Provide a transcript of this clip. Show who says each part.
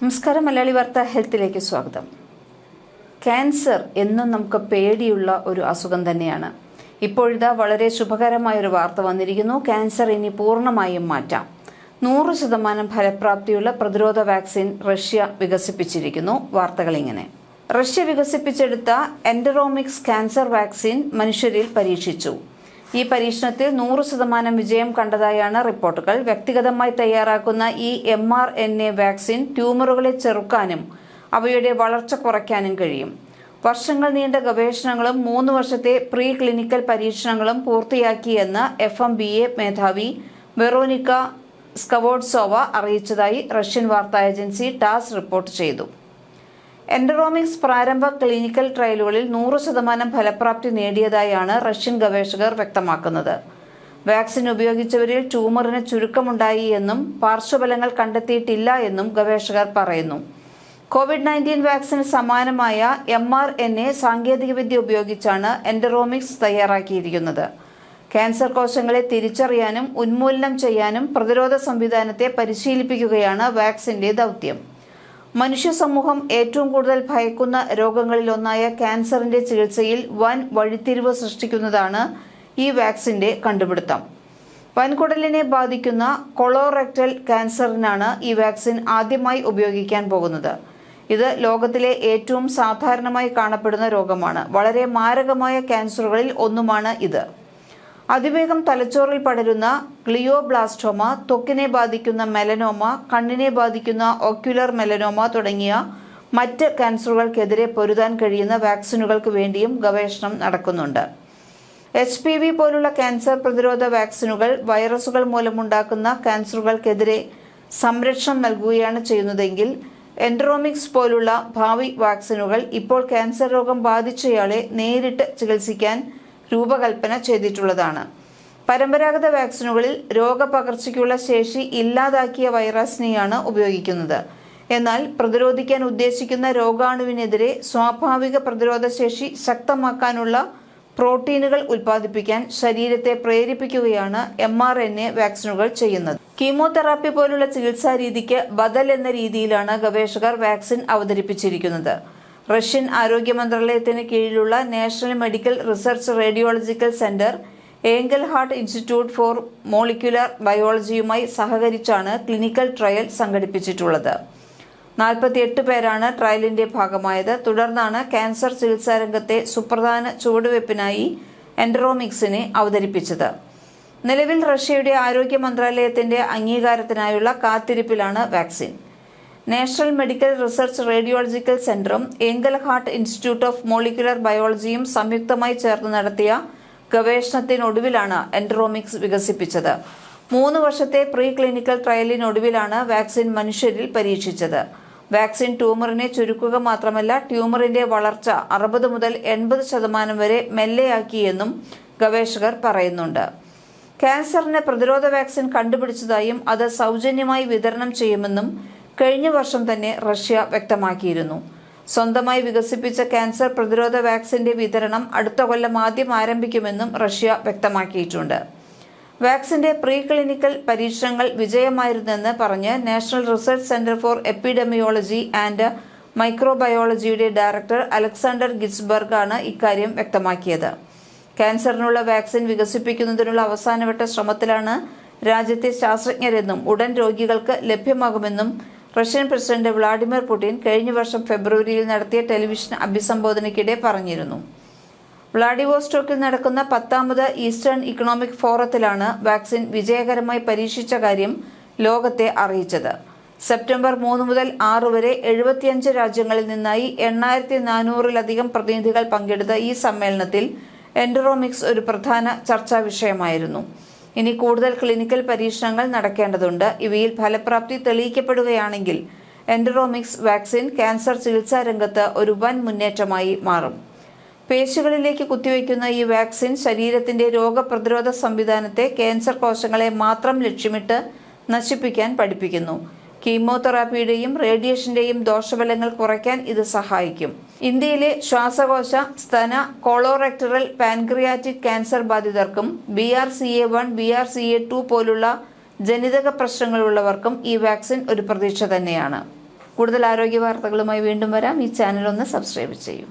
Speaker 1: നമസ്കാരം. മലയാളി വാർത്ത ഹെൽത്തിലേക്ക് സ്വാഗതം. ക്യാൻസർ എന്നും നമുക്ക് പേടിയുള്ള ഒരു അസുഖം തന്നെയാണ്. ഇപ്പോഴിതാ വളരെ ശുഭകരമായൊരു വാർത്ത വന്നിരിക്കുന്നു. ക്യാൻസർ ഇനി പൂർണ്ണമായും മാറ്റാം. 100% ഫലപ്രാപ്തിയുള്ള പ്രതിരോധ വാക്സിൻ റഷ്യ വികസിപ്പിച്ചിരിക്കുന്നു. വാർത്തകൾ ഇങ്ങനെ: റഷ്യ വികസിപ്പിച്ചെടുത്ത എൻഡറോമിക്സ് ക്യാൻസർ വാക്സിൻ മനുഷ്യരിൽ പരീക്ഷിച്ചു. ഈ പരീക്ഷണത്തിൽ 100% വിജയം കണ്ടതായാണ് റിപ്പോർട്ടുകൾ. വ്യക്തിഗതമായി തയ്യാറാക്കുന്ന ഈ mRNA വാക്സിൻ ട്യൂമറുകളെ ചെറുക്കാനും അവയുടെ വളർച്ച കുറയ്ക്കാനും കഴിയും. വർഷങ്ങൾ നീണ്ട ഗവേഷണങ്ങളും 3 വർഷത്തെ പ്രീ ക്ലിനിക്കൽ പരീക്ഷണങ്ങളും പൂർത്തിയാക്കിയെന്ന് FMBA മേധാവി വെറോനിക്ക സ്കവോഡ്സോവ അറിയിച്ചതായി റഷ്യൻ വാർത്താ ഏജൻസി ടാസ് റിപ്പോർട്ട് ചെയ്തു. എൻഡറോമിക്സ് പ്രാരംഭ ക്ലിനിക്കൽ ട്രയലുകളിൽ 100% ഫലപ്രാപ്തി നേടിയതായാണ് റഷ്യൻ ഗവേഷകർ വ്യക്തമാക്കുന്നത്. വാക്സിൻ ഉപയോഗിച്ചവരിൽ ട്യൂമറിന് ചുരുക്കമുണ്ടായി എന്നും പാർശ്വഫലങ്ങൾ കണ്ടെത്തിയിട്ടില്ല എന്നും ഗവേഷകർ പറയുന്നു. COVID-19 വാക്സിന് സമാനമായ mRNA സാങ്കേതികവിദ്യ ഉപയോഗിച്ചാണ് എൻഡറോമിക്സ് തയ്യാറാക്കിയിരിക്കുന്നത്. ക്യാൻസർ കോശങ്ങളെ തിരിച്ചറിയാനും ഉന്മൂലനം ചെയ്യാനും പ്രതിരോധ സംവിധാനത്തെ പരിശീലിപ്പിക്കുകയാണ് വാക്സിന്റെ ദൗത്യം. മനുഷ്യ സമൂഹം ഏറ്റവും കൂടുതൽ ഭയക്കുന്ന രോഗങ്ങളിലൊന്നായ ക്യാൻസറിന്റെ ചികിത്സയിൽ വൻ വഴിത്തിരിവ് സൃഷ്ടിക്കുന്നതാണ് ഈ വാക്സിന്റെ കണ്ടുപിടുത്തം. വൻകുടലിനെ ബാധിക്കുന്ന കൊളോറെക്ടൽ ക്യാൻസറിനാണ് ഈ വാക്സിൻ ആദ്യമായി ഉപയോഗിക്കാൻ പോകുന്നത്. ഇത് ലോകത്തിലെ ഏറ്റവും സാധാരണമായി കാണപ്പെടുന്ന രോഗമാണ്. വളരെ മാരകമായ ക്യാൻസറുകളിൽ ഒന്നുമാണ് ഇത്. അതിവേഗം തലച്ചോറിൽ പടരുന്ന ഗ്ലിയോബ്ലാസ്റ്റോമ, ത്വക്കിനെ ബാധിക്കുന്ന മെലനോമ, കണ്ണിനെ ബാധിക്കുന്ന ഓക്യുലർ മെലനോമ തുടങ്ങിയ മറ്റ് ക്യാൻസറുകൾക്കെതിരെ പൊരുതാൻ കഴിയുന്ന വാക്സിനുകൾക്ക് വേണ്ടിയും ഗവേഷണം നടക്കുന്നുണ്ട്. HPV പോലുള്ള ക്യാൻസർ പ്രതിരോധ വാക്സിനുകൾ വൈറസുകൾ മൂലമുണ്ടാക്കുന്ന ക്യാൻസറുകൾക്കെതിരെ സംരക്ഷണം നൽകുകയാണ് ചെയ്യുന്നതെങ്കിൽ എൻഡറോമിക്സ് പോലുള്ള ഭാവി വാക്സിനുകൾ ഇപ്പോൾ ക്യാൻസർ രോഗം ബാധിച്ചയാളെ നേരിട്ട് ചികിത്സിക്കാൻ രൂപകൽപ്പന ചെയ്തിട്ടുള്ളതാണ്. പരമ്പരാഗത വാക്സിനുകളിൽ രോഗപകർച്ചയ്ക്കുള്ള ശേഷി ഇല്ലാതാക്കിയ വൈറസിനെയാണ് ഉപയോഗിക്കുന്നത്. എന്നാൽ പ്രതിരോധിക്കാൻ ഉദ്ദേശിക്കുന്ന രോഗാണുവിനെതിരെ സ്വാഭാവിക പ്രതിരോധ ശേഷി ശക്തമാക്കാനുള്ള പ്രോട്ടീനുകൾ ഉൽപ്പാദിപ്പിക്കാൻ ശരീരത്തെ പ്രേരിപ്പിക്കുകയാണ് mRNA വാക്സിനുകൾ ചെയ്യുന്നത്. കീമോതെറാപ്പി പോലുള്ള ചികിത്സാ രീതിക്ക് ബദൽ എന്ന രീതിയിലാണ് ഗവേഷകർ വാക്സിൻ അവതരിപ്പിച്ചിരിക്കുന്നത്. റഷ്യൻ ആരോഗ്യ മന്ത്രാലയത്തിന് കീഴിലുള്ള national medical research radiological centre, Engel heart institute for molecular ബയോളജിയുമായി സഹകരിച്ചാണ് ക്ലിനിക്കൽ ട്രയൽ സംഘടിപ്പിച്ചിട്ടുള്ളത്. 48 പേരാണ് ട്രയലിന്റെ ഭാഗമായത്. തുടർന്നാണ് ക്യാൻസർ ചികിത്സാ രംഗത്തെ സുപ്രധാന ചുവടുവയ്പ്പിനായി എൻഡറോമിക്സിനെ അവതരിപ്പിച്ചത്. നിലവിൽ റഷ്യയുടെ ആരോഗ്യ മന്ത്രാലയത്തിന്റെ അംഗീകാരത്തിനായുള്ള കാത്തിരിപ്പിലാണ് vaccine. National medical research radiological സെന്ററും Engel heart institute of molecular ബയോളജിയും സംയുക്തമായി ചേർന്ന് നടത്തിയ ഗവേഷണത്തിനൊടുവിലാണ് എൻഡറോമിക്സ് വികസിപ്പിച്ചത്. 3 വർഷത്തെ പ്രീ ക്ലിനിക്കൽ ട്രയലിനൊടുവിലാണ് വാക്സിൻ മനുഷ്യരിൽ പരീക്ഷിച്ചത്. വാക്സിൻ ട്യൂമറിനെ ചുരുക്കുക മാത്രമല്ല, ട്യൂമറിന്റെ വളർച്ച 60 മുതൽ 80% വരെ മെല്ലെയാക്കിയെന്നും ഗവേഷകർ പറയുന്നുണ്ട്. ക്യാൻസറിന് പ്രതിരോധ വാക്സിൻ കണ്ടുപിടിച്ചതായും അത് സൗജന്യമായി വിതരണം ചെയ്യുമെന്നും കഴിഞ്ഞ വർഷം തന്നെ റഷ്യ വ്യക്തമാക്കിയിരുന്നു. സ്വന്തമായി വികസിപ്പിച്ച ക്യാൻസർ പ്രതിരോധ വാക്സിന്റെ വിതരണം അടുത്ത കൊല്ലം ആദ്യം ആരംഭിക്കുമെന്നും റഷ്യ വ്യക്തമാക്കിയിട്ടുണ്ട്. വാക്സിന്റെ പ്രീ ക്ലിനിക്കൽ പരീക്ഷണങ്ങൾ വിജയമായിരുന്നെന്ന് പറഞ്ഞ് national research centre for epidemiology and മൈക്രോബയോളജിയുടെ ഡയറക്ടർ അലക്സാണ്ടർ ഗിറ്റ്സ്ബർഗ് ആണ് ഇക്കാര്യം വ്യക്തമാക്കിയത്. ക്യാൻസറിനുള്ള വാക്സിൻ വികസിപ്പിക്കുന്നതിനുള്ള അവസാനവട്ട ശ്രമത്തിലാണ് രാജ്യത്തെ ശാസ്ത്രജ്ഞരെന്നും ഉടൻ രോഗികൾക്ക് ലഭ്യമാകുമെന്നും റഷ്യൻ പ്രസിഡന്റ് വ്ളാഡിമിർ പുടിൻ കഴിഞ്ഞ വർഷം ഫെബ്രുവരിയിൽ നടത്തിയ ടെലിവിഷൻ അഭിസംബോധനയ്ക്കിടെ പറഞ്ഞിരുന്നു. വ്ളാഡിവോസ്റ്റോക്കിൽ നടക്കുന്ന 10ാമത് ഈസ്റ്റേൺ ഇക്കണോമിക് ഫോറത്തിലാണ് വാക്സിൻ വിജയകരമായി പരീക്ഷിച്ച കാര്യം ലോകത്തെ അറിയിച്ചത്. സെപ്റ്റംബർ 3 മുതൽ 6 വരെ 75 രാജ്യങ്ങളിൽ നിന്നായി 8400-ലധികം പ്രതിനിധികൾ പങ്കെടുത്ത ഈ സമ്മേളനത്തിൽ എൻഡറോമിക്സ് ഒരു പ്രധാന ചർച്ചാ വിഷയമായിരുന്നു. ഇനി കൂടുതൽ ക്ലിനിക്കൽ പരീക്ഷണങ്ങൾ നടക്കേണ്ടതുണ്ട്. ഇവയിൽ ഫലപ്രാപ്തി തെളിയിക്കപ്പെടുകയാണെങ്കിൽ എൻഡറോമിക്സ് വാക്സിൻ ക്യാൻസർ ചികിത്സാ രംഗത്ത് ഒരു വൻ മുന്നേറ്റമായി മാറും. പേശികളിലേക്ക് കുത്തിവയ്ക്കുന്ന ഈ വാക്സിൻ ശരീരത്തിന്റെ രോഗപ്രതിരോധ സംവിധാനത്തെ ക്യാൻസർ കോശങ്ങളെ മാത്രം ലക്ഷ്യമിട്ട് നശിപ്പിക്കാൻ പഠിപ്പിക്കുന്നു. കീമോതെറാപ്പിയുടെയും റേഡിയേഷന്റെയും ദോഷഫലങ്ങൾ കുറയ്ക്കാൻ ഇത് സഹായിക്കും. ഇന്ത്യയിലെ ശ്വാസകോശ, സ്തന, കോളോറെക്ടറൽ, പാൻക്രിയാറ്റിക് ക്യാൻസർ ബാധിതർക്കും BRCA1, BRCA2 പോലുള്ള ജനിതക പ്രശ്നങ്ങളുള്ളവർക്കും ഈ വാക്സിൻ ഒരു പ്രതീക്ഷ തന്നെയാണ്. കൂടുതൽ ആരോഗ്യ വാർത്തകളുമായി വീണ്ടും വരാം. ഈ ചാനൽ ഒന്ന് സബ്സ്ക്രൈബ് ചെയ്യൂ.